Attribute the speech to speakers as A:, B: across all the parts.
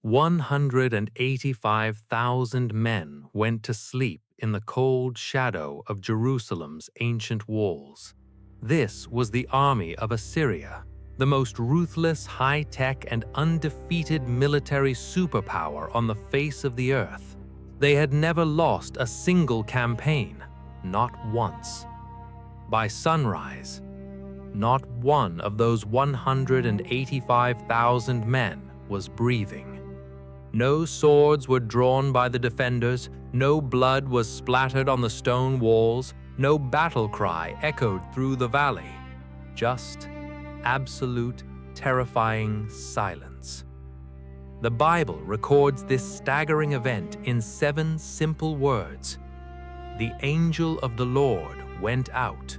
A: 185,000 men went to sleep in the cold shadow of Jerusalem's ancient walls. This was the army of Assyria, the most ruthless, high-tech, and undefeated military superpower on the face of the earth. They had never lost a single campaign, not once. By sunrise, not one of those 185,000 men was breathing. No swords were drawn by the defenders, no blood was splattered on the stone walls, no battle cry echoed through the valley. Just absolute, terrifying silence. The Bible records this staggering event in 7 simple words. The angel of the Lord went out.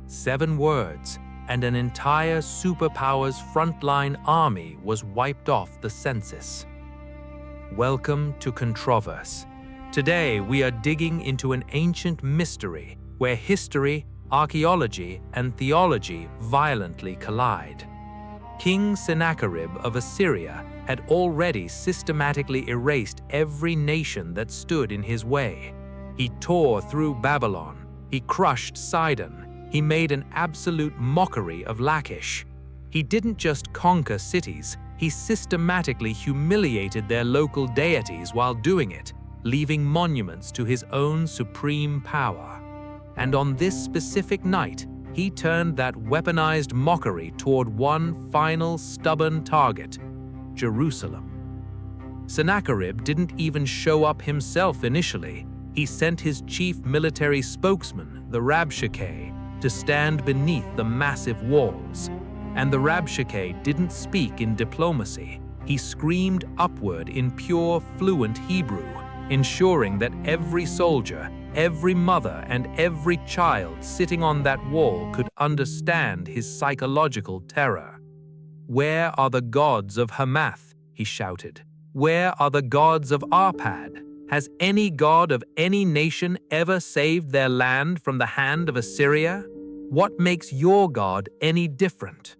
A: 7 words, and an entire superpower's frontline army was wiped off the census. Welcome to Controverse. Today we are digging into an ancient mystery where history, archaeology, and theology violently collide. King Sennacherib of Assyria had already systematically erased every nation that stood in his way. He tore through Babylon, he crushed Sidon, he made an absolute mockery of Lachish. He didn't just conquer cities, he systematically humiliated their local deities while doing it, leaving monuments to his own supreme power. And on this specific night, he turned that weaponized mockery toward one final stubborn target: Jerusalem. Sennacherib didn't even show up himself initially. He sent his chief military spokesman, the Rabshakeh, to stand beneath the massive walls. And the Rabshakeh didn't speak in diplomacy. He screamed upward in pure, fluent Hebrew, ensuring that every soldier, every mother, and every child sitting on that wall could understand his psychological terror. "Where are the gods of Hamath?" he shouted. "Where are the gods of Arpad? Has any god of any nation ever saved their land from the hand of Assyria? What makes your God any different?"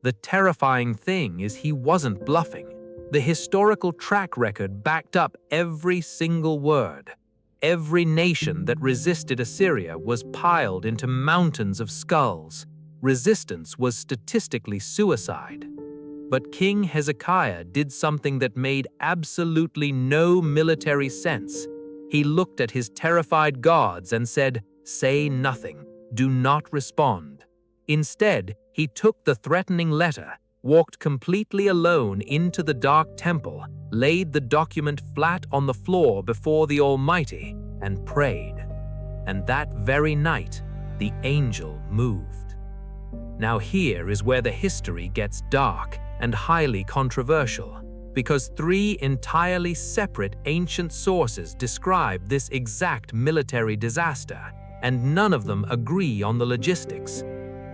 A: The terrifying thing is he wasn't bluffing. The historical track record backed up every single word. Every nation that resisted Assyria was piled into mountains of skulls. Resistance was statistically suicide. But King Hezekiah did something that made absolutely no military sense. He looked at his terrified gods and said, "Say nothing. Do not respond." Instead, he took the threatening letter, walked completely alone into the dark temple, laid the document flat on the floor before the Almighty, and prayed. And that very night, the angel moved. Now here is where the history gets dark and highly controversial, because 3 entirely separate ancient sources describe this exact military disaster, and none of them agree on the logistics.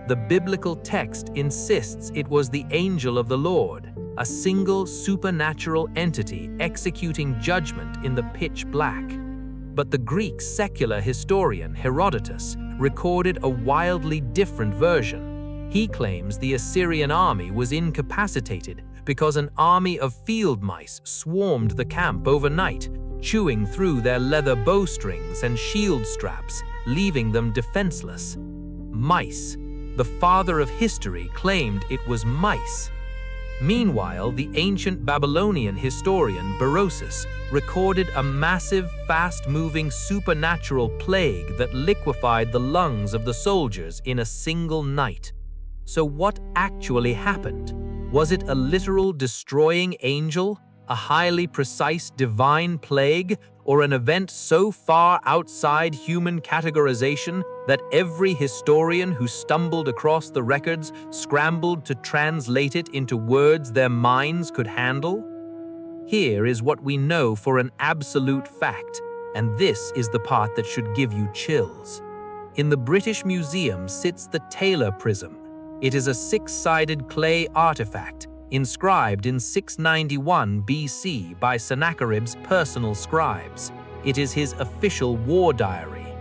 A: The biblical text insists it was the angel of the Lord, a single supernatural entity executing judgment in the pitch black. But the Greek secular historian Herodotus recorded a wildly different version. He claims the Assyrian army was incapacitated because an army of field mice swarmed the camp overnight, chewing through their leather bowstrings and shield straps, leaving them defenseless. Mice. The father of history claimed it was mice. Meanwhile, the ancient Babylonian historian Berosus recorded a massive, fast-moving supernatural plague that liquefied the lungs of the soldiers in a single night. So what actually happened? Was it a literal destroying angel, a highly precise divine plague, or an event so far outside human categorization that every historian who stumbled across the records scrambled to translate it into words their minds could handle? Here is what we know for an absolute fact, and this is the part that should give you chills. In the British Museum sits the Taylor Prism. It is a 6-sided clay artifact inscribed in 691 BC by Sennacherib's personal scribes. It is his official war diary.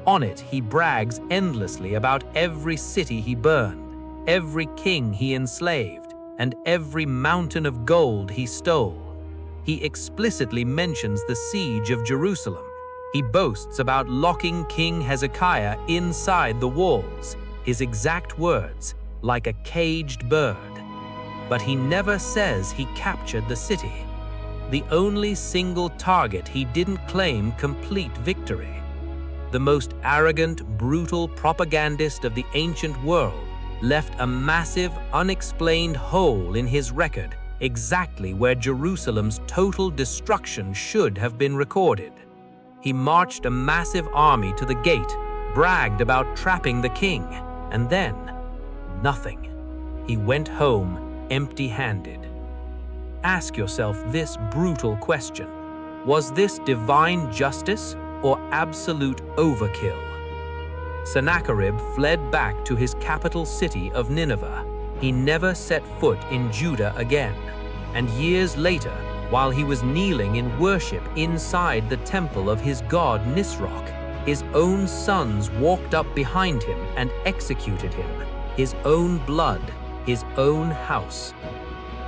A: On it, he brags endlessly about every city he burned, every king he enslaved, and every mountain of gold he stole. he explicitly mentions the siege of Jerusalem. He boasts about locking King Hezekiah inside the walls, his exact words, like a caged bird. But he never says he captured the city. The only single target he didn't claim complete victory. The most arrogant, brutal propagandist of the ancient world left a massive, unexplained hole in his record, exactly where Jerusalem's total destruction should have been recorded. He marched a massive army to the gate, bragged about trapping the king, and then, nothing. He went home empty-handed. Ask yourself this brutal question: was this divine justice or absolute overkill? Sennacherib fled back to his capital city of Nineveh. He never set foot in Judah again, and years later, while he was kneeling in worship inside the temple of his god Nisroch, his own sons walked up behind him and executed him, his own blood, his own house.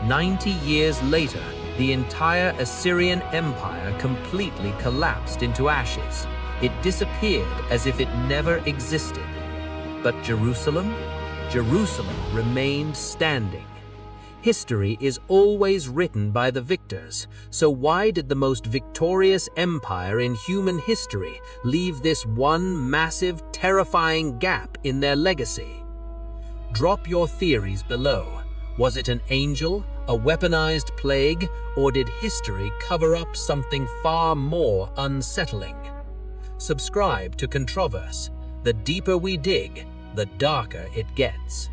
A: 90 years later, the entire Assyrian Empire completely collapsed into ashes. It disappeared as if it never existed. But Jerusalem? Jerusalem remained standing. History is always written by the victors, so why did the most victorious empire in human history leave this one massive, terrifying gap in their legacy? Drop your theories below. Was it an angel, a weaponized plague, or did history cover up something far more unsettling? Subscribe to Controverse. The deeper we dig, the darker it gets.